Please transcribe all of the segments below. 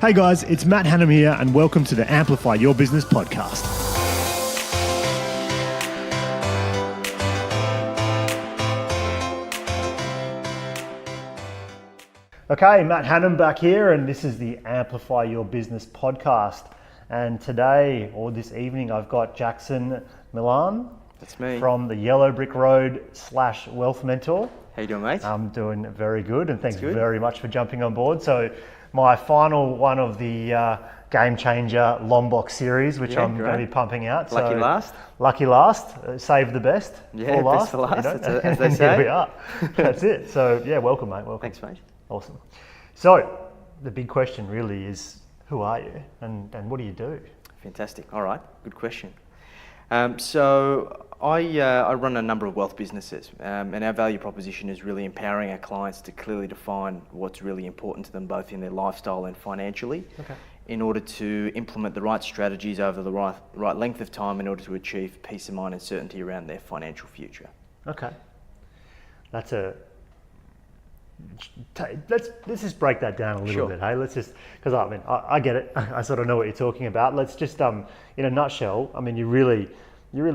Hey guys, it's Matt Hannum here and welcome to the Amplify Your Business podcast. Okay, Matt Hannum back here and this is the Amplify Your Business podcast. And today, or this evening, I've got Jackson Milan. That's me. From the Yellow Brick Road / Wealth Mentor. How you doing, mate? I'm doing very good and thanks very much for jumping on board. So my final one of the Game Changer Lombok series, which I'm going to be pumping out. Lucky last. Lucky last. Save the best. Yeah, for last, best for last, you know? as they say. Here we are. That's it. So yeah, welcome, mate. Welcome. Thanks, mate. Awesome. So the big question really is, who are you and what do you do? Fantastic. All right, good question. So I run a number of wealth businesses, and our value proposition is really empowering our clients to clearly define what's really important to them, both in their lifestyle and financially, in order to implement the right strategies over the right length of time in order to achieve peace of mind and certainty around their financial future. Okay. Let's just break that down a little bit, hey? Let's just, because I mean, I get it. I sort of know what you're talking about. Let's just, in a nutshell, I mean, you're really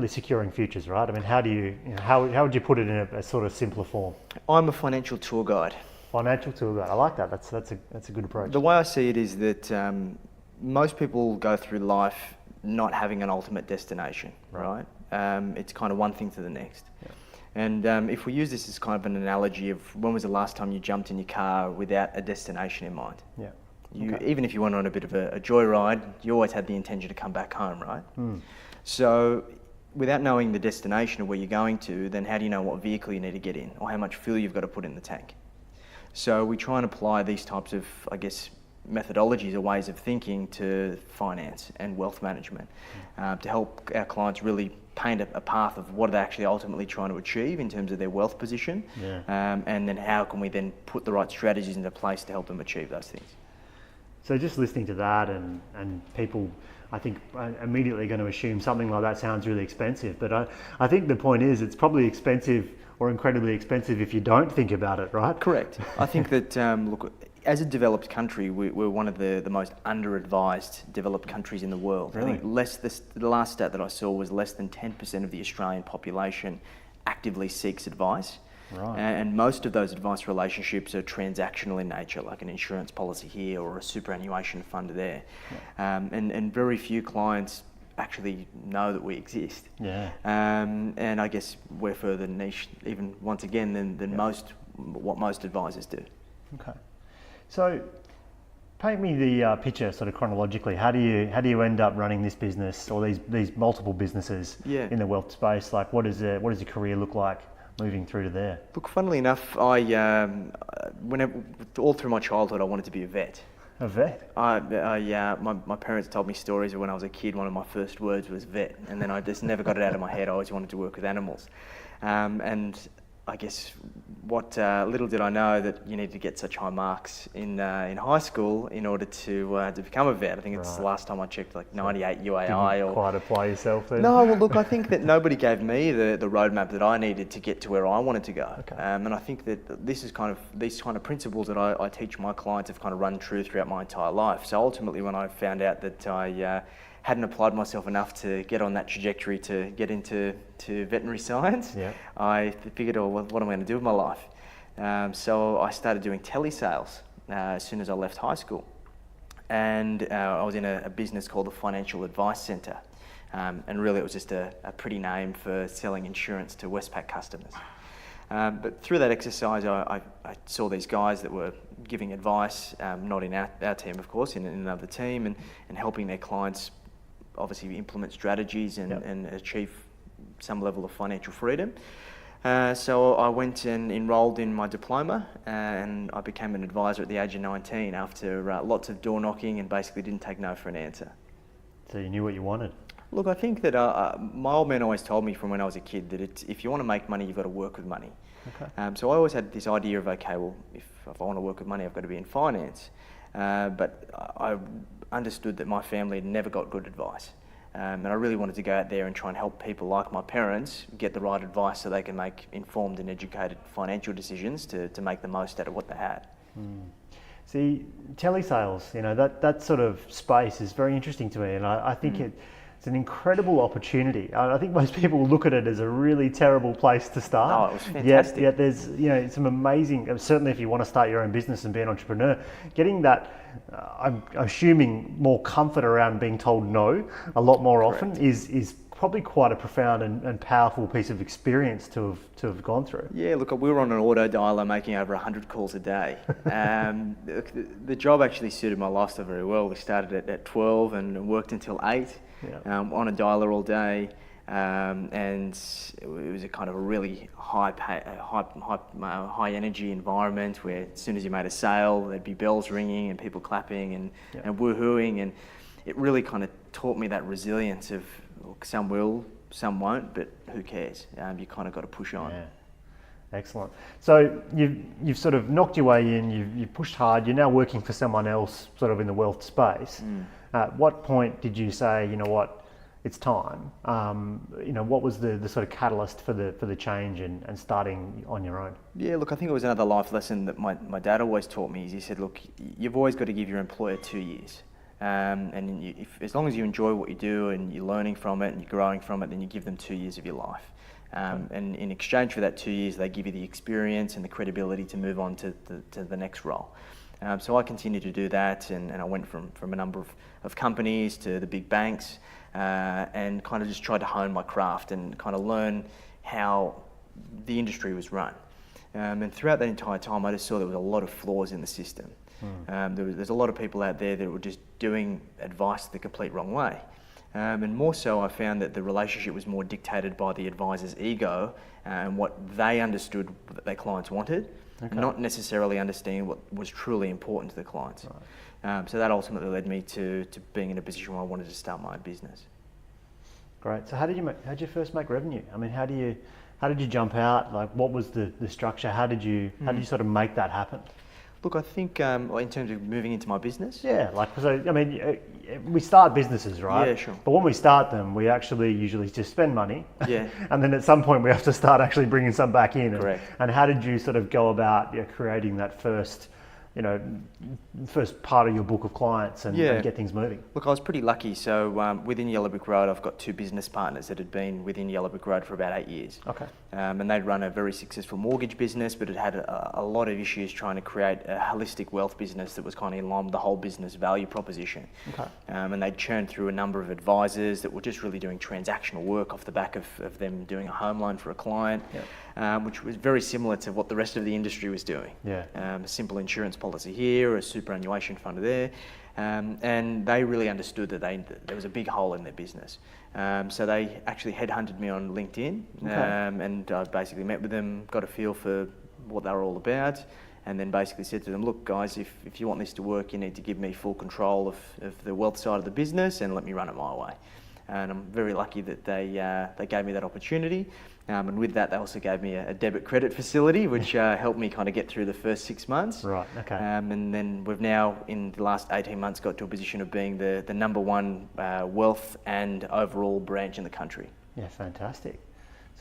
securing futures, right? I mean, how would you put it in a sort of simpler form? I'm a financial tour guide. Financial tour guide. I like that. That's a good approach. The way I see it is that most people go through life not having an ultimate destination, right? It's kind of one thing to the next. Yeah. And if we use this as kind of an analogy of when was the last time you jumped in your car without a destination in mind? Yeah. Even if you went on a bit of a joyride, you always had the intention to come back home, right? So without knowing the destination of where you're going to, then how do you know what vehicle you need to get in or how much fuel you've got to put in the tank? So we try and apply these types of, I guess, methodologies or ways of thinking to finance and wealth management to help our clients really paint a path of what they're actually ultimately trying to achieve in terms of their wealth position, and then how can we then put the right strategies into place to help them achieve those things. So just listening to that and people, I think, are immediately going to assume something like that sounds really expensive, but I think the point is it's probably expensive or incredibly expensive if you don't think about it, right? Correct. I think that, look, as a developed country, we're one of the most under-advised developed countries in the world. Really? I think the last stat that I saw was less than 10% of the Australian population actively seeks advice. Right. And most of those advice relationships are transactional in nature, like an insurance policy here or a superannuation fund there. Yeah. And very few clients actually know that we exist. Yeah. And I guess we're further niche, even once again, than what most advisors do. Okay. So, paint me the picture sort of chronologically. How do you end up running this business or these multiple businesses in the wealth space? Like, what does your career look like moving through to there? Look, funnily enough, all through my childhood, I wanted to be a vet. A vet? My parents told me stories of when I was a kid. One of my first words was vet, and then I just never got it out of my head. I always wanted to work with animals, and I guess what little did I know that you need to get such high marks in high school in order to become a vet. I think it's the last time I checked, like 98 UAI. Didn't quite apply yourself then? No, well, look, I think that nobody gave me the roadmap that I needed to get to where I wanted to go. Okay. And I think that these kind of principles that I teach my clients have kind of run true throughout my entire life. So ultimately, when I found out that I hadn't applied myself enough to get on that trajectory to get into veterinary science, I figured, what am I going to do with my life? So I started doing telesales as soon as I left high school. And I was in a business called the Financial Advice Centre. And really it was just a pretty name for selling insurance to Westpac customers. But through that exercise, I saw these guys that were giving advice, not in our team, of course, in another team, and helping their clients obviously implement strategies and achieve some level of financial freedom. So I went and enrolled in my diploma, and I became an advisor at the age of 19 after lots of door knocking and basically didn't take no for an answer. So you knew what you wanted? Look, I think that my old man always told me from when I was a kid that if you want to make money, you've got to work with money. Okay. So I always had this idea of, okay, well, if I want to work with money, I've got to be in finance. But I understood that my family had never got good advice. And I really wanted to go out there and try and help people like my parents get the right advice so they can make informed and educated financial decisions to make the most out of what they had. See, telesales, that sort of space is very interesting to me, and I think it's an incredible opportunity. I think most people look at it as a really terrible place to start. Oh, it was fantastic. Yet there's some amazing, certainly if you want to start your own business and be an entrepreneur, getting that, I'm assuming, more comfort around being told no a lot more often is probably quite a profound and powerful piece of experience to have gone through. Yeah, look, we were on an auto dialer making over 100 calls a day. The job actually suited my lifestyle very well. We started at 12 and worked until 8 on a dialer all day. And it was a kind of a really high energy environment where as soon as you made a sale, there'd be bells ringing and people clapping and woohooing. And it really kind of taught me that resilience of, look, some will, some won't, but who cares? You kind of got to push on. Yeah. Excellent. So you've sort of knocked your way in, you've pushed hard, you're now working for someone else sort of in the wealth space. At what point did you say, you know what, it's time? What was the sort of catalyst for the change and starting on your own? Yeah, look, I think it was another life lesson that my dad always taught me. Is he said, look, you've always got to give your employer 2 years. And as long as you enjoy what you do and you're learning from it and you're growing from it, then you give them 2 years of your life. And in exchange for that 2 years, they give you the experience and the credibility to move on to the next role. So I continued to do that, and I went from a number of companies to the big banks, and kind of just tried to hone my craft and kind of learn how the industry was run. And throughout that entire time, I just saw there was a lot of flaws in the system. There's a lot of people out there that were just doing advice the complete wrong way. And more so, I found that the relationship was more dictated by the advisor's ego and what they understood that their clients wanted, not necessarily understanding what was truly important to the clients. Right. So that ultimately led me to being in a position where I wanted to start my own business. Great. So how did you first make revenue? I mean, how did you jump out? Like, what was the structure? How did you sort of make that happen? Look, I think in terms of moving into my business. Yeah, we start businesses, right? Yeah, sure. But when we start them, we actually usually just spend money. Yeah. And then at some point we have to start actually bringing some back in. Correct. And how did you sort of go about creating that first part of your book of clients and get things moving? Look, I was pretty lucky. So within Yellow Brick Road, I've got 2 business partners that had been within Yellow Brick Road for about 8 years. Okay. And they'd run a very successful mortgage business, but it had a lot of issues trying to create a holistic wealth business that was kind of in line with the whole business value proposition. Okay. And they'd churned through a number of advisors that were just really doing transactional work off the back of them doing a home loan for a client. Yep. Which was very similar to what the rest of the industry was doing. Yeah. A simple insurance policy here, a superannuation fund there, and they really understood that there was a big hole in their business. So they actually headhunted me on LinkedIn, and I basically met with them, got a feel for what they were all about, and then basically said to them, look guys, if you want this to work, you need to give me full control of the wealth side of the business and let me run it my way. And I'm very lucky that they gave me that opportunity. And with that, they also gave me a debit credit facility, which helped me kind of get through the first 6 months. Right, okay. And then we've now, in the last 18 months, got to a position of being the number 1 wealth and overall branch in the country. Yeah, fantastic.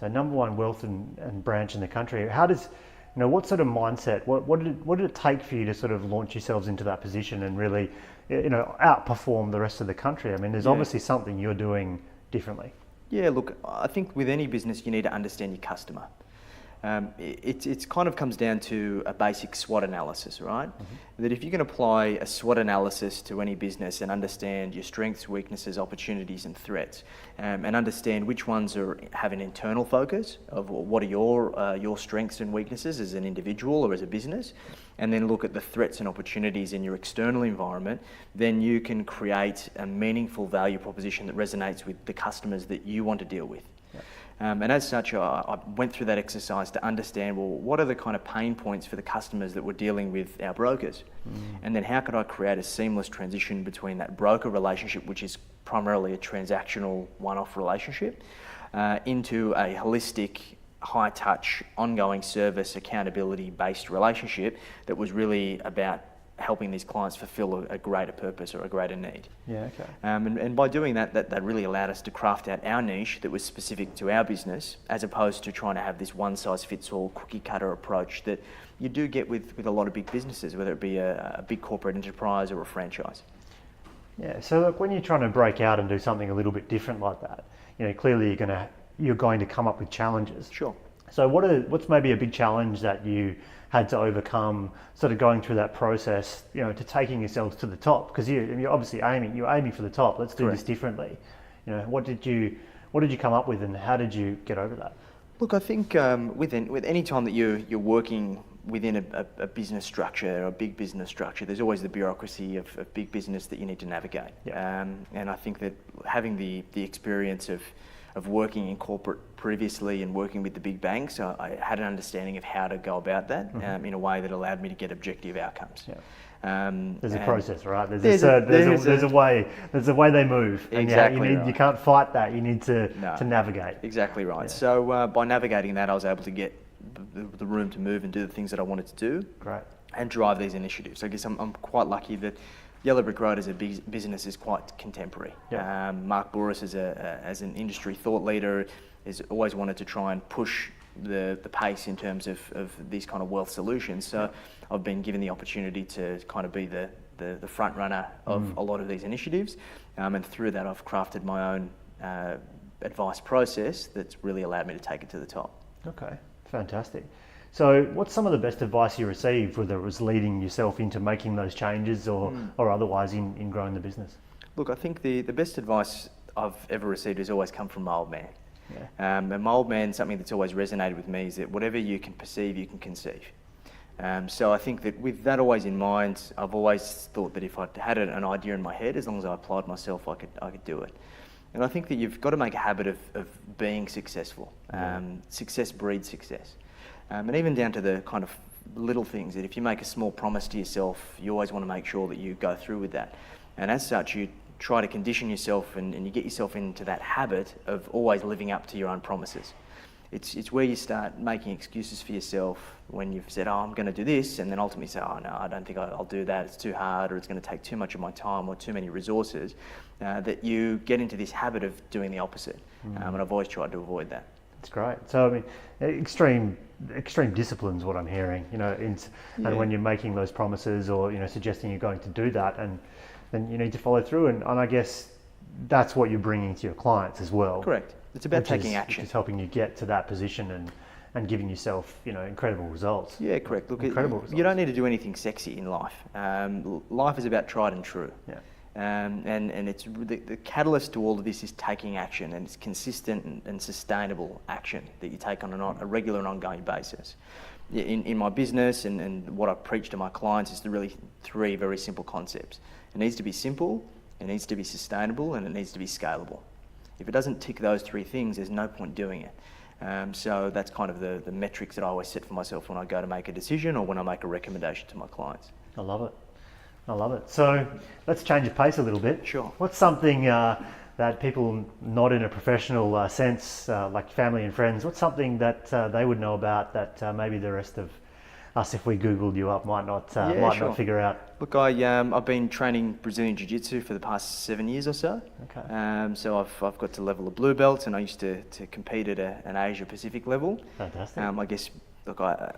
So number 1 wealth and branch in the country. How does, what sort of mindset, what did it take for you to sort of launch yourselves into that position and really, outperform the rest of the country? I mean, there's obviously something you're doing differently. Yeah, look, I think with any business, you need to understand your customer. It kind of comes down to a basic SWOT analysis, right? Mm-hmm. That if you can apply a SWOT analysis to any business and understand your strengths, weaknesses, opportunities and threats, and understand which ones have an internal focus of what are your strengths and weaknesses as an individual or as a business, and then look at the threats and opportunities in your external environment, then you can create a meaningful value proposition that resonates with the customers that you want to deal with. And as such, I went through that exercise to understand, well, what are the kind of pain points for the customers that we're dealing with our brokers? And then how could I create a seamless transition between that broker relationship, which is primarily a transactional one-off relationship, into a holistic, high-touch, ongoing service, accountability-based relationship that was really about helping these clients fulfill a greater purpose or a greater need. Yeah, okay. And by doing that really allowed us to craft out our niche that was specific to our business, as opposed to trying to have this one-size-fits-all cookie-cutter approach that you do get with a lot of big businesses, whether it be a big corporate enterprise or a franchise. Yeah, so look, when you're trying to break out and do something a little bit different like that, clearly you're going to come up with challenges. Sure. So what's maybe a big challenge that you had to overcome, sort of going through that process, to taking yourselves to the top? Because you're obviously aiming for the top. Let's do Correct. this differently. What did you come up with, and how did you get over that? Look, I think with any time that you're working within a business structure, or a big business structure, there's always the bureaucracy of big business that you need to navigate. Yeah. And I think that having the experience of working in corporate previously and working with the big banks, I had an understanding of how to go about that in a way that allowed me to get objective outcomes. Yeah. There's a process, right? There's a way they move. Exactly. And you can't fight that. You need to navigate. Exactly right. Yeah. So by navigating that, I was able to get the room to move and do the things that I wanted to do. Great. And drive these initiatives. I guess I'm quite lucky that Yellow Brick Road as a business is quite contemporary. Yeah. Mark Bouris as an industry thought leader has always wanted to try and push the pace in terms of these kind of wealth solutions. So I've been given the opportunity to kind of be the front runner of a lot of these initiatives, and through that I've crafted my own advice process that's really allowed me to take it to the top. Okay, fantastic. So what's some of the best advice you received, whether it was leading yourself into making those changes or otherwise in growing the business? Look, I think the best advice I've ever received has always come from my old man. Yeah. And my old man, something that's always resonated with me is that whatever you can perceive, you can conceive. So I think that with that always in mind, I've always thought that if I had an idea in my head, as long as I applied myself, I could do it. And I think that you've got to make a habit of being successful. Success breeds success. And even down to the kind of little things, that if you make a small promise to yourself, you always want to make sure that you go through with that. And as such, you try to condition yourself and you get yourself into that habit of always living up to your own promises. It's where you start making excuses for yourself when you've said, I'm going to do this, and then ultimately say, no, I don't think I'll do that, it's too hard, or it's going to take too much of my time or too many resources, that you get into this habit of doing the opposite. And I've always tried to avoid that. That's great. So I mean, extreme discipline is what I'm hearing. And when you're making those promises or suggesting you're going to do that, and then you need to follow through. And I guess that's what you're bringing to your clients as well. Correct. It's about taking action. Which is helping you get to that position and giving yourself incredible results. Yeah, correct. Look, results. You don't need to do anything sexy in life. Life is about tried and true. Yeah. And it's the catalyst to all of this is taking action, and it's consistent and sustainable action that you take on a regular and ongoing basis. In my business and what I preach to my clients is really three very simple concepts. It needs to be simple, it needs to be sustainable, and it needs to be scalable. If it doesn't tick those three things, there's no point doing it. So that's kind of the metrics that I always set for myself when I go to make a decision or when I make a recommendation to my clients. I love it. So let's change the pace a little bit. Sure. What's something that people not in a professional sense, like family and friends, what's something that they would know about that maybe the rest of us, if we Googled you up, might not figure out? Look, I've been training Brazilian Jiu-Jitsu for the past 7 years or so. Okay. So I've got to level of blue belt, and I used to compete at an Asia Pacific level. Fantastic. I guess, look, I'm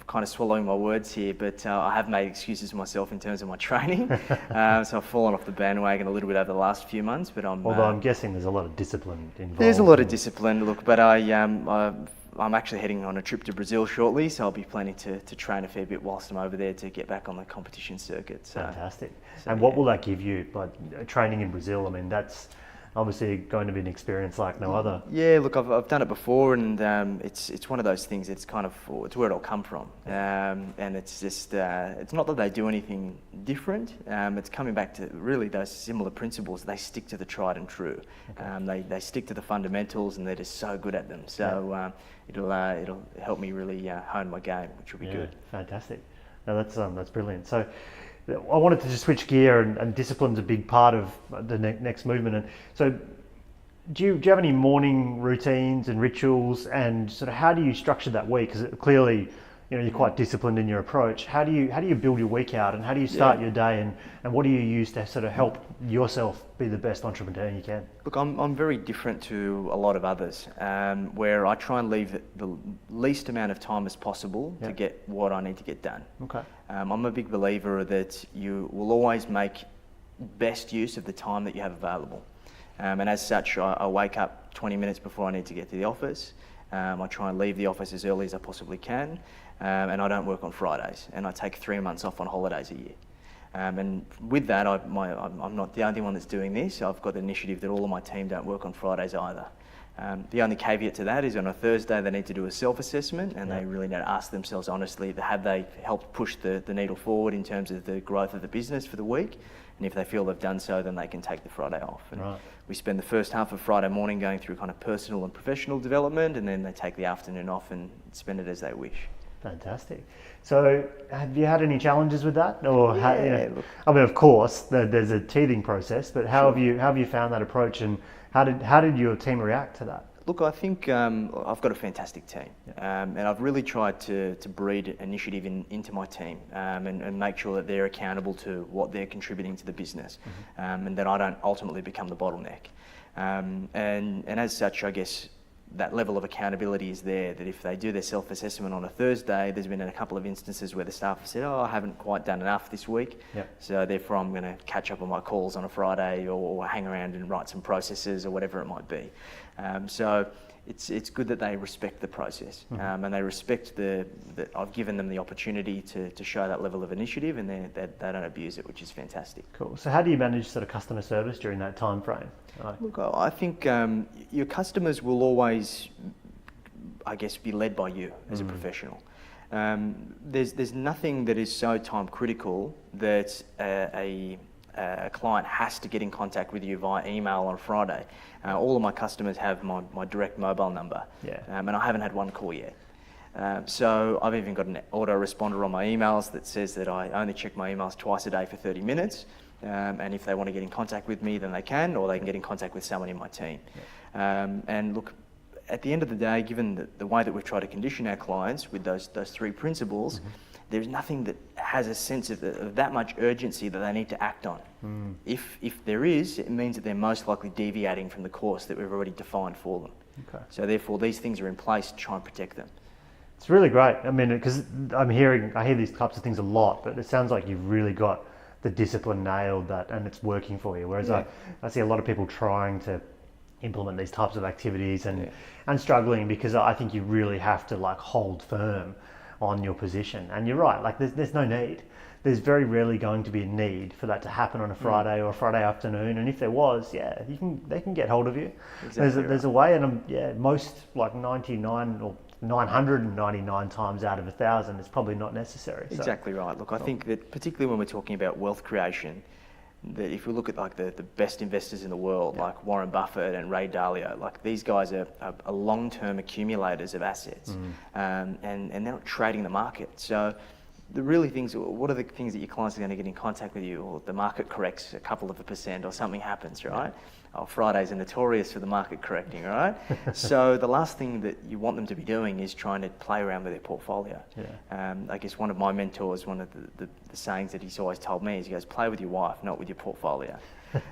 kind of swallowing my words here, but I have made excuses for myself in terms of my training. So I've fallen off the bandwagon a little bit over the last few months, but although I'm guessing there's a lot of discipline involved. There's a lot of discipline, look, but I'm actually heading on a trip to Brazil shortly, so I'll be planning to train a fair bit whilst I'm over there to get back on the competition circuit. So, fantastic. And what will that give you, like training in Brazil? I mean, that's obviously going to be an experience like no other. Yeah, look, I've done it before, and it's one of those things. It's kind of it's where it all come from, and it's just it's not that they do anything different. It's coming back to really those similar principles. They stick to the tried and true. Okay. They stick to the fundamentals, and they're just so good at them. So it'll help me really hone my game, which will be good. Fantastic. No, that's brilliant. So I wanted to just switch gear, and discipline's a big part of the next movement. And so, do you have any morning routines and rituals, and sort of how do you structure that week? Because clearly, you're quite disciplined in your approach. How do you build your week out, and how do you start your day, and what do you use to sort of help yourself be the best entrepreneur you can? Look, I'm very different to a lot of others, where I try and leave the least amount of time as possible to get what I need to get done. Okay. I'm a big believer that you will always make best use of the time that you have available. And as such, I wake up 20 minutes before I need to get to the office. I try and leave the office as early as I possibly can, and I don't work on Fridays, and I take 3 months off on holidays a year. And with that, I'm not the only one that's doing this. I've got the initiative that all of my team don't work on Fridays either. The only caveat to that is on a Thursday they need to do a self-assessment, and they really need to ask themselves honestly, have they helped push the needle forward in terms of the growth of the business for the week? And if they feel they've done so, then they can take the Friday off. And we spend the first half of Friday morning going through kind of personal and professional development, and then they take the afternoon off and spend it as they wish. Fantastic. So have you had any challenges with that? Or look, I mean, of course, there's a teething process, but how have you found that approach, and how did your team react to that? Look, I think I've got a fantastic team, and I've really tried to breed initiative into my team, and make sure that they're accountable to what they're contributing to the business, and that I don't ultimately become the bottleneck. And as such, I guess that level of accountability is there, that if they do their self-assessment on a Thursday, there's been a couple of instances where the staff have said, I haven't quite done enough this week, so therefore I'm going to catch up on my calls on a Friday, or hang around and write some processes or whatever it might be. So it's good that they respect the process, and they respect that I've given them the opportunity to show that level of initiative, and they don't abuse it, which is fantastic. Cool. So how do you manage sort of customer service during that time frame? Look, I think your customers will always, I guess, be led by you as a professional. There's nothing that is so time critical that a client has to get in contact with you via email on Friday. All of my customers have my direct mobile number, and I haven't had one call yet. So I've even got an autoresponder on my emails that says that I only check my emails twice a day for 30 minutes. And if they want to get in contact with me, then they can, or they can get in contact with someone in my team. And look, at the end of the day, given the way that we've tried to condition our clients with those three principles, there's nothing that has a sense of that much urgency that they need to act on. If there is, it means that they're most likely deviating from the course that we've already defined for them. So therefore, these things are in place to try and protect them. It's really great. I mean, because I hear these types of things a lot, but it sounds like you've really got the discipline nailed, that, and it's working for you. Whereas I see a lot of people trying to implement these types of activities and struggling, because I think you really have to hold firm on your position. And you're right, there's no need. There's very rarely going to be a need for that to happen on a Friday or a Friday afternoon. And if there was, they can get hold of you. Exactly there's a way, and most 99 or 999 times out of 1,000, it's probably not necessary. Exactly right. Look, I think that particularly when we're talking about wealth creation, that if we look at the best investors in the world, like Warren Buffett and Ray Dalio, these guys are long-term accumulators of assets, and they're not trading the market. So what are the things that your clients are going to get in contact with you, or the market corrects a couple of % or something happens, right? Fridays are notorious for the market correcting, right? So the last thing that you want them to be doing is trying to play around with their portfolio. I guess one of my mentors, one of the sayings that he's always told me is, he goes, play with your wife, not with your portfolio.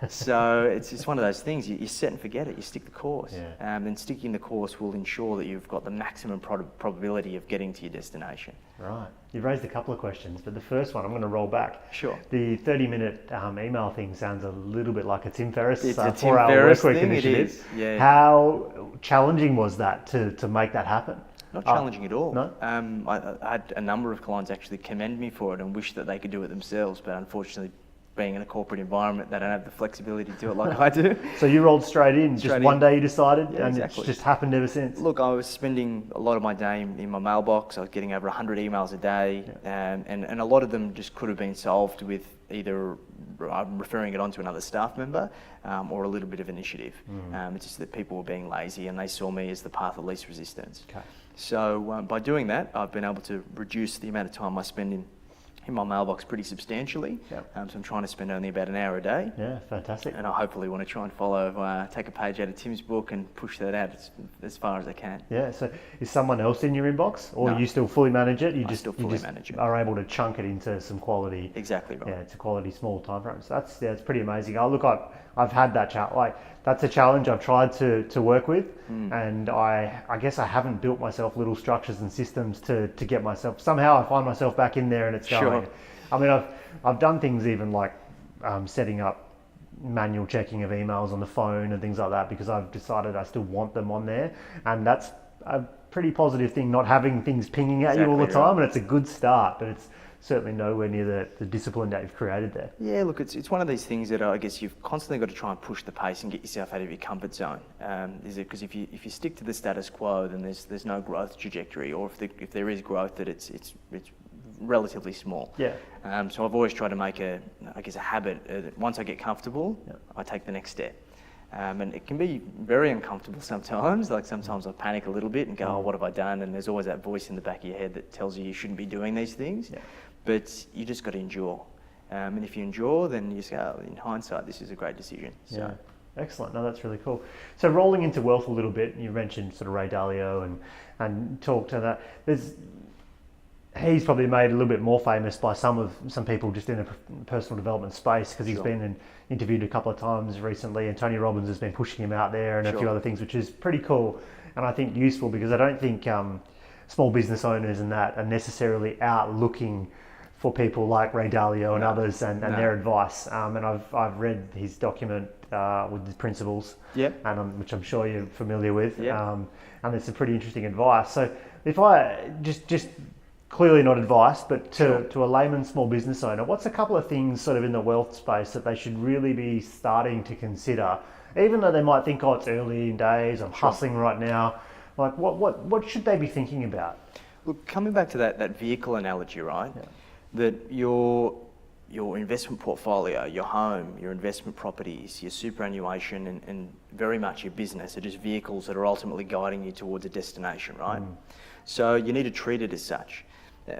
So it's just one of those things, you set and forget it, you stick the course. And sticking the course will ensure that you've got the maximum probability of getting to your destination. Right. You've raised a couple of questions, but the first one, I'm going to roll back. Sure. The 30-minute email thing sounds a little bit like a Tim Ferriss it's a Tim 4-hour Ferriss workweek thing, initiative. It is. Yeah. How challenging was that to make that happen? Not challenging at all. No? I had a number of clients actually commend me for it and wish that they could do it themselves, but unfortunately, being in a corporate environment, they don't have the flexibility to do it like I do. So you rolled straight in, one day you decided, and exactly. It's just happened ever since? Look, I was spending a lot of my day in my mailbox. I was getting over 100 emails a day, and a lot of them just could have been solved with either referring it on to another staff member or a little bit of initiative. It's just that people were being lazy, and they saw me as the path of least resistance. So by doing that, I've been able to reduce the amount of time I spend in in my mailbox pretty substantially. Yep. So I'm trying to spend only about an hour a day. Yeah, fantastic. And I hopefully want to try and follow, take a page out of Tim's book and push that out as far as I can. Yeah, so is someone else in your inbox, or No. You still fully manage it? I still fully manage it. Are able to chunk it into some quality. Exactly right. Yeah, it's a quality small time frames. It's pretty amazing. I've had that challenge. That's a challenge I've tried to work with, and I guess I haven't built myself little structures and systems to get myself. Somehow I find myself back in there, and it's going. Sure. I mean, I've done things even like setting up manual checking of emails on the phone and things like that, because I've decided I still want them on there, and that's a pretty positive thing, not having things pinging at you all the time, and it's a good start, but it's certainly nowhere near the discipline that you've created there. Yeah, look, it's one of these things that I guess you've constantly got to try and push the pace and get yourself out of your comfort zone. Because if you stick to the status quo, then there's no growth trajectory, or if there is growth, that it's relatively small. Yeah. So I've always tried to make a habit. That once I get comfortable, Yep. I take the next step. And it can be very uncomfortable sometimes. Like sometimes I panic a little bit and go, oh, what have I done? And there's always that voice in the back of your head that tells you shouldn't be doing these things. Yeah. But you just got to endure. And if you endure, then you say, oh, in hindsight, this is a great decision. So. Yeah. Excellent. No, that's really cool. So rolling into wealth a little bit, you mentioned sort of Ray Dalio and talked to that. He's probably made a little bit more famous by some people just in a personal development space, because he's been interviewed a couple of times recently, and Tony Robbins has been pushing him out there, and a few other things, which is pretty cool, and I think useful, because I don't think small business owners and that are necessarily out looking for people like Ray Dalio and others and their advice. And I've read his document with the principles, and which I'm sure you're familiar with, and it's some pretty interesting advice. So if I just clearly not advice, but to a layman small business owner, what's a couple of things sort of in the wealth space that they should really be starting to consider, even though they might think, oh, it's early in days, I'm hustling right now. Like what should they be thinking about? Look, coming back to that vehicle analogy, right? Yeah. That your investment portfolio, your home, your investment properties, your superannuation, and very much your business are just vehicles that are ultimately guiding you towards a destination, right? So you need to treat it as such.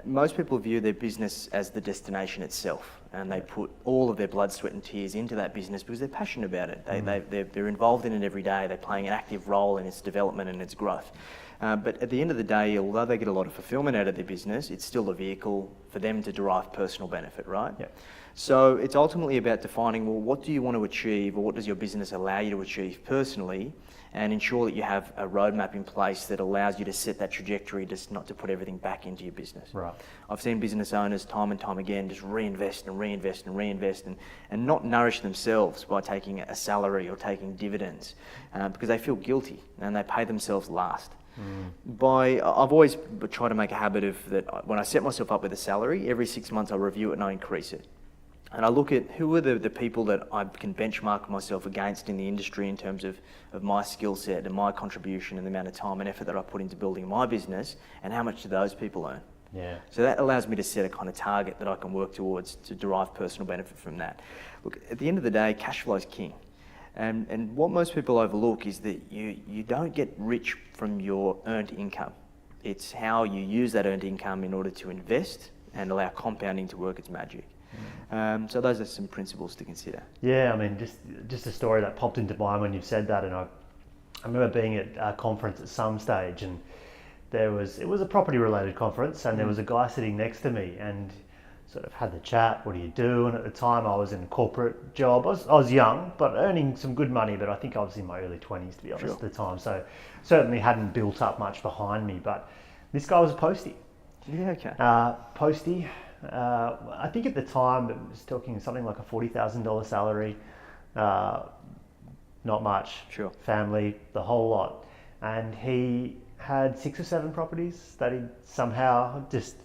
Most people view their business as the destination itself, and they put all of their blood, sweat and tears into that business because they're passionate about it. They're involved in it every day. They're playing an active role in its development and its growth. But at the end of the day, although they get a lot of fulfillment out of their business, it's still a vehicle for them to derive personal benefit, right? Yeah. So it's ultimately about defining, well, what do you want to achieve, or what does your business allow you to achieve personally, and ensure that you have a roadmap in place that allows you to set that trajectory, just not to put everything back into your business. Right. I've seen business owners time and time again just reinvest and not nourish themselves by taking a salary or taking dividends because they feel guilty and they pay themselves last. I've always tried to make a habit of that. When I set myself up with a salary, every 6 months I review it and I increase it. And I look at who are the people that I can benchmark myself against in the industry in terms of my skill set and my contribution and the amount of time and effort that I put into building my business, and how much do those people earn. Yeah. So that allows me to set a kind of target that I can work towards to derive personal benefit from that. Look, at the end of the day, cash flow is king. And what most people overlook is that you don't get rich from your earned income. It's how you use that earned income in order to invest and allow compounding to work its magic. So those are some principles to consider. Yeah, I mean, just a story that popped into mind when you've said that, and I remember being at a conference at some stage, and it was a property related conference, and there was a guy sitting next to me, and sort of had the chat, what do you do? And at the time I was in a corporate job. I was young, but earning some good money, but I think I was in my early 20s, to be honest, at the time. So certainly hadn't built up much behind me, but this guy was a postie. Yeah, okay. Postie. I think at the time it was talking something like a $40,000 salary, not much, family, the whole lot. And he had 6 or 7 properties that he somehow just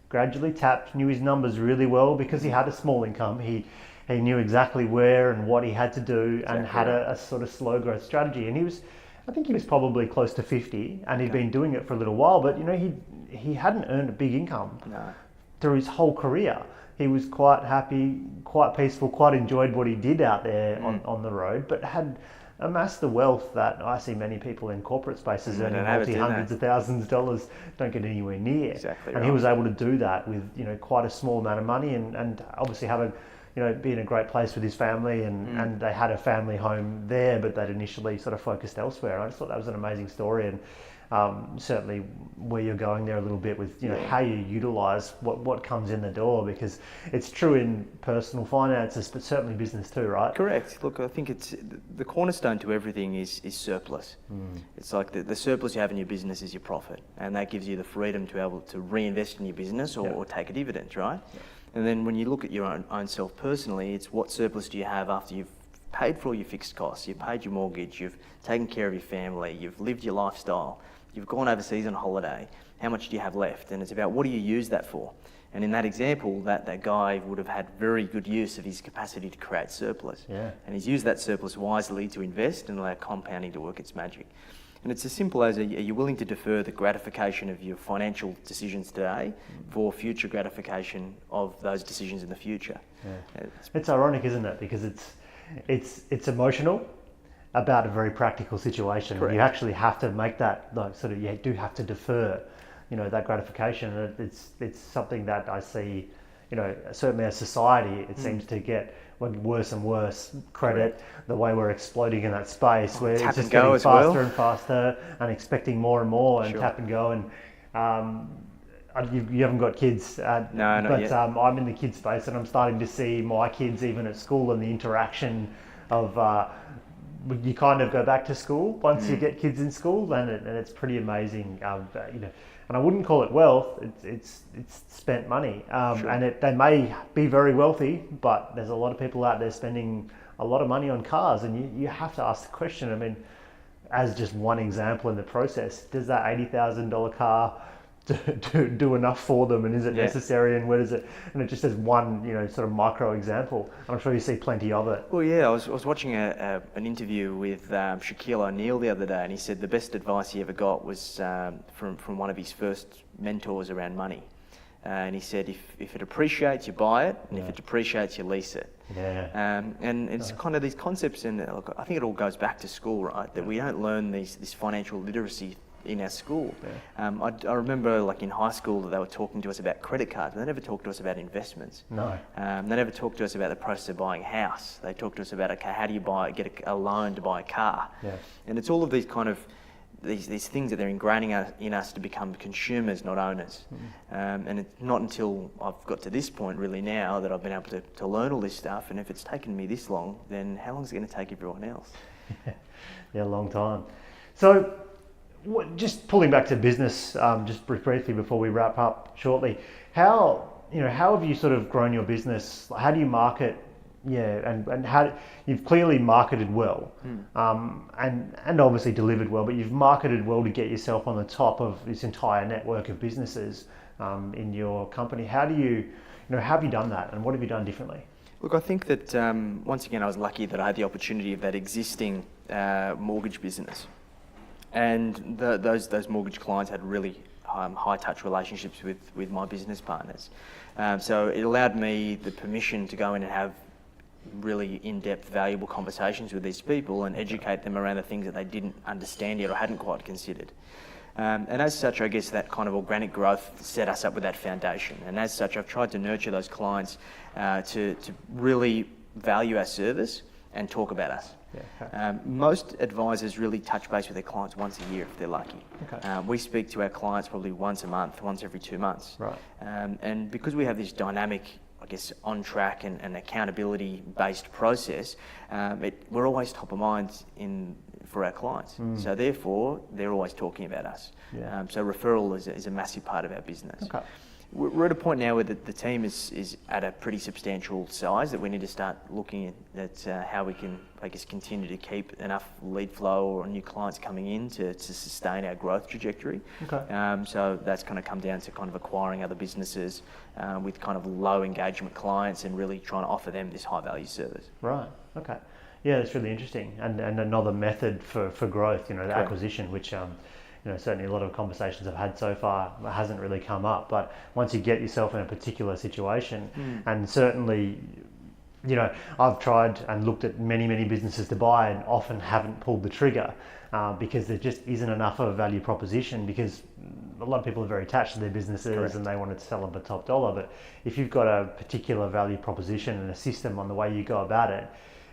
gradually tapped, knew his numbers really well because he had a small income. He knew exactly where and what he had to do and had a sort of slow growth strategy. And I think he was probably close to 50 and he'd been doing it for a little while, but he hadn't earned a big income. No. Through his whole career. He was quite happy, quite peaceful, quite enjoyed what he did out there on the road, but had amass the wealth that I see many people in corporate spaces earning multi-hundreds of thousands of dollars don't get anywhere near. Exactly and right. He was able to do that with, you know, quite a small amount of money, and obviously have a, you know, be in a great place with his family, and they had a family home there, but they'd initially sort of focused elsewhere. I just thought that was an amazing story, and certainly where you're going there a little bit with, you know, how you utilize what comes in the door, because it's true in personal finances, but certainly business too, right? Correct. Look, I think it's the cornerstone to everything is surplus. It's like the surplus you have in your business is your profit, and that gives you the freedom to be able to reinvest in your business or take a dividend, right? And then when you look at your own self personally, it's what surplus do you have after you've paid for all your fixed costs, you've paid your mortgage, you've taken care of your family, you've lived your lifestyle, you've gone overseas on holiday, how much do you have left? And it's about what do you use that for? And in that example, that guy would have had very good use of his capacity to create surplus. Yeah. And he's used that surplus wisely to invest and allow compounding to work its magic. And it's as simple as, are you willing to defer the gratification of your financial decisions today for future gratification of those decisions in the future? Yeah. It's ironic, isn't it? Because it's emotional about a very practical situation. Correct. You actually have to make that, like, sort of, you do have to defer, you know, that gratification. It's something that I see, you know, certainly as society, it seems to get worse and worse credit. The way we're exploding in that space, where it's just getting faster and faster, and expecting more and more, and tap and go. And you haven't got kids, no, not yet. I'm in the kids space, and I'm starting to see my kids even at school, and the interaction of you kind of go back to school once you get kids in school, and it's pretty amazing. You know, and I wouldn't call it wealth. It's spent money, and they may be very wealthy, but there's a lot of people out there spending a lot of money on cars, and you have to ask the question. I mean, as just one example in the process, does that $80,000 car do enough for them, and is it necessary, and where does it? And it just as one, you know, sort of micro example. I'm sure you see plenty of it. Well, yeah, I was watching an interview with Shaquille O'Neal the other day, and he said the best advice he ever got was from one of his first mentors around money. And he said, if it appreciates, you buy it, and if it depreciates, you lease it. Yeah. And it's kind of these concepts, and look, I think it all goes back to school, right? That we don't learn this financial literacy in our school. I remember, like, in high school, that they were talking to us about credit cards, but they never talked to us about investments. No. They never talked to us about the process of buying a house. They talked to us about, okay, how do you get a loan to buy a car? Yeah. And it's all of these kind of these things that they're ingraining in us to become consumers, not owners. And it's not until I've got to this point really now that I've been able to learn all this stuff. And if it's taken me this long, then how long is it going to take everyone else? Yeah, a long time. So, just pulling back to business, just briefly before we wrap up shortly, how have you sort of grown your business? How do you market? Yeah, and how you've clearly marketed well, and obviously delivered well, but you've marketed well to get yourself on the top of this entire network of businesses in your company. How do how have you done that, and what have you done differently? Look, I think that once again I was lucky that I had the opportunity of that existing mortgage business. And those mortgage clients had really high touch relationships with my business partners. So it allowed me the permission to go in and have really in-depth, valuable conversations with these people and educate them around the things that they didn't understand yet or hadn't quite considered. And as such, I guess that kind of organic growth set us up with that foundation. And as such, I've tried to nurture those clients to really value our service and talk about us. Most advisors really touch base with their clients once a year if they're lucky. We speak to our clients probably once a month, once every 2 months. Right. And because we have this dynamic, I guess, on track and accountability based process, we're always top of mind for our clients. So therefore, they're always talking about us. So referral is a massive part of our business. Okay. We're at a point now where the team is at a pretty substantial size that we need to start looking at how we can, I guess, continue to keep enough lead flow or new clients coming in to sustain our growth trajectory. Okay. So that's going to come down to kind of acquiring other businesses with kind of low engagement clients and really trying to offer them this high value service. Right. Okay. Yeah, that's really interesting, and another method for growth. The Correct. acquisition, which certainly a lot of conversations I've had so far hasn't really come up. But once you get yourself in a particular situation, and certainly I've tried and looked at many businesses to buy and often haven't pulled the trigger because there just isn't enough of a value proposition, because a lot of people are very attached to their businesses. Correct. And they want to sell them for top dollar. But if you've got a particular value proposition and a system on the way you go about it,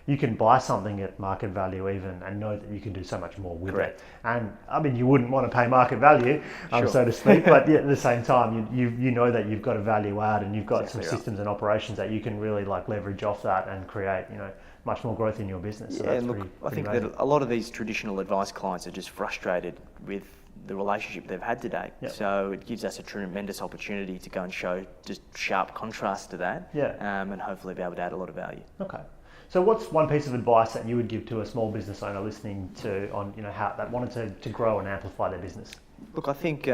you can buy something at market value even and know that you can do so much more with Correct. It. And I mean, you wouldn't want to pay market value, sure. So to speak, but at the same time, you know that you've got a value add and you've got exactly some systems and operations that you can really leverage off that and create, much more growth in your business. So that's I think amazing. That a lot of these traditional advice clients are just frustrated with the relationship they've had to date. Yep. So it gives us a tremendous opportunity to go and show just sharp contrast to that, and hopefully be able to add a lot of value. Okay. So what's one piece of advice that you would give to a small business owner listening on how that wanted to grow and amplify their business? Look, I think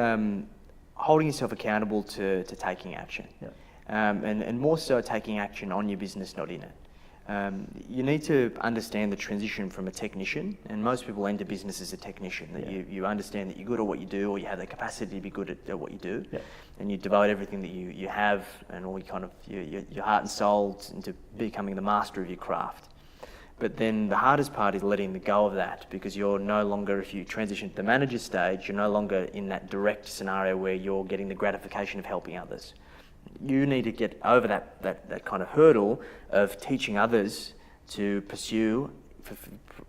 holding yourself accountable to taking action, and more so taking action on your business, not in it. You need to understand the transition from a technician, and most people enter business as a technician, that you understand that you're good at what you do, or you have the capacity to be good at what you do, and you devote everything that you have and all your heart and soul into becoming the master of your craft. But then the hardest part is letting go of that, because you're no longer, if you transition to the manager stage, you're no longer in that direct scenario where you're getting the gratification of helping others. You need to get over that kind of hurdle of teaching others to pursue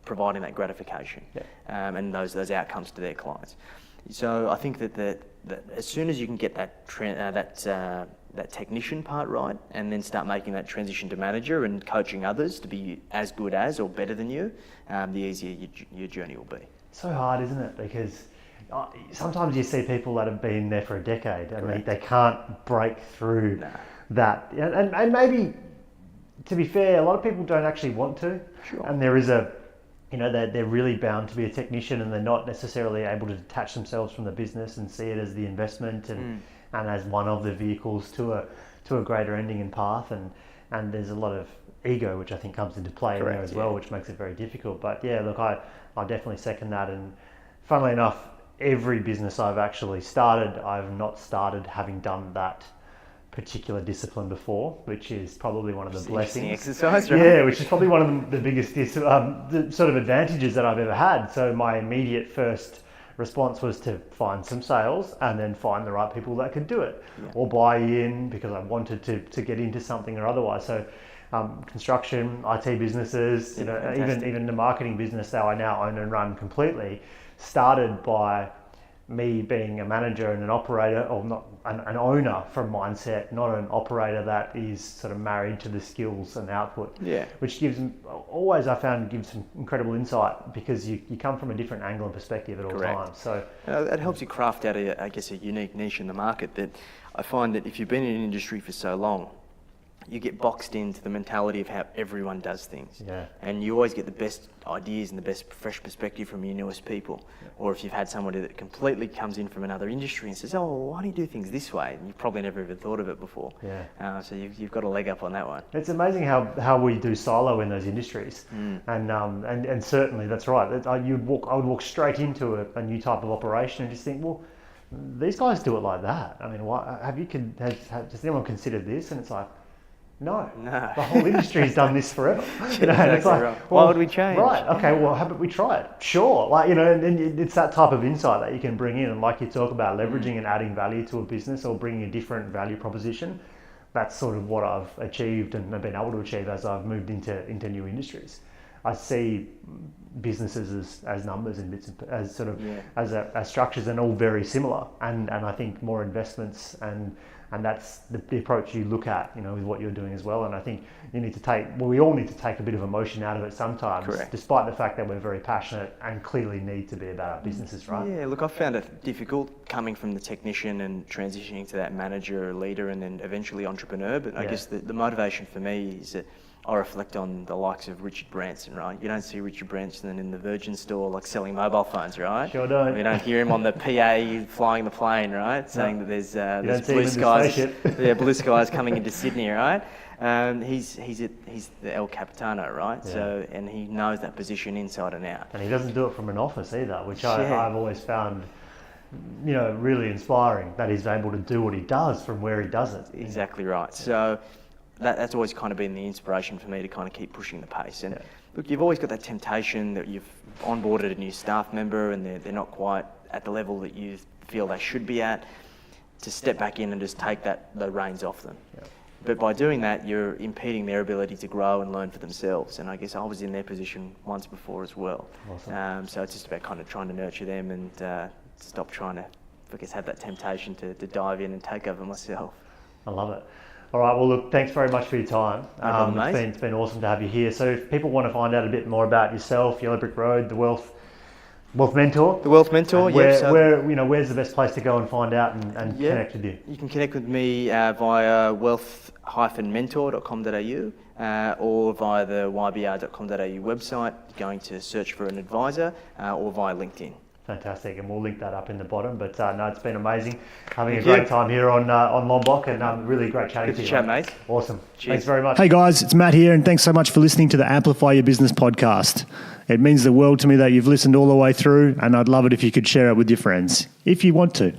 providing that gratification and those outcomes to their clients. So I think that as soon as you can get that technician part right, and then start making that transition to manager and coaching others to be as good as or better than you, the easier your journey will be. So hard, isn't it? Because sometimes you see people that have been there for a decade and they can't break through that. And maybe, to be fair, a lot of people don't actually want to. Sure. And there is they're really bound to be a technician, and they're not necessarily able to detach themselves from the business and see it as the investment and as one of the vehicles to a greater ending and path. And there's a lot of ego, which I think comes into play in there as well, which makes it very difficult. But look, I definitely second that. And funnily enough, every business I've actually started, I've not started having done that particular discipline before, which is probably one of the blessings. Exercise, right? Yeah, which is probably one of the biggest the sort of advantages that I've ever had. So my immediate first response was to find some sales and then find the right people that could do it, or buy in because I wanted to get into something or otherwise. So construction, IT businesses, even the marketing business that I now own and run completely, started by me being a manager and an operator, or not an owner from mindset, not an operator that is sort of married to the skills and output. Which gives some incredible insight, because you come from a different angle and perspective at all times. So that helps you craft out a unique niche in the market. That I find that if you've been in an industry for so long, you get boxed into the mentality of how everyone does things. And you always get the best ideas and the best fresh perspective from your newest people. Or if you've had somebody that completely comes in from another industry and says, oh, why do you do things this way? And you've probably never even thought of it before. So you've got a leg up on that one. It's amazing how we do silo in those industries. And certainly that's right. I would walk straight into a new type of operation and just think, well, these guys do it like that. I mean, has anyone considered this? And it's like, no, the whole industry's done this forever. And it's like, right. Why would we change? Right, okay, well, how about we try it? Sure, and it's that type of insight that you can bring in, and like you talk about leveraging and adding value to a business or bringing a different value proposition. That's sort of what I've achieved and been able to achieve as I've moved into new industries. I see businesses as numbers and bits as structures, and all very similar. And I think more investments and that's the approach you look at, with what you're doing as well. And I think we all need to take a bit of emotion out of it sometimes. Correct. Despite the fact that we're very passionate and clearly need to be about our businesses, right? Yeah, look, I found it difficult coming from the technician and transitioning to that manager or leader and then eventually entrepreneur. But I guess the motivation for me is that I reflect on the likes of Richard Branson, right? You don't see Richard Branson in the Virgin store selling mobile phones, right? Sure don't. You don't hear him on the PA flying the plane, right? Saying that there's blue skies. Blue skies coming into Sydney, right? He's the El Capitano, right? So, and he knows that position inside and out. And he doesn't do it from an office either, which I've always found, really inspiring, that he's able to do what he does from where he does it. Exactly right. So that's always kind of been the inspiration for me to kind of keep pushing the pace. And look, you've always got that temptation that you've onboarded a new staff member and they're not quite at the level that you feel they should be at, to step back in and just take the reins off them. Yeah. But by doing that, you're impeding their ability to grow and learn for themselves. And I guess I was in their position once before as well. Awesome. So it's just about kind of trying to nurture them and stop trying to, I guess, have that temptation to dive in and take over myself. I love it. All right, well, look, thanks very much for your time. Mate. It's been awesome to have you here. So if people want to find out a bit more about yourself, Yellow Brick Road, the Wealth Mentor. The Wealth Mentor, where's the best place to go and find out and connect with you? You can connect with me via wealth-mentor.com.au or via the ybr.com.au website, going to search for an advisor, or via LinkedIn. Fantastic, and we'll link that up in the bottom. But no, it's been amazing having a great time here on Lombok, and really great chatting to you. Good chat, mate. Awesome. Cheers. Thanks very much. Hey guys, it's Matt here, and thanks so much for listening to the Amplify Your Business podcast. It means the world to me that you've listened all the way through, and I'd love it if you could share it with your friends, if you want to.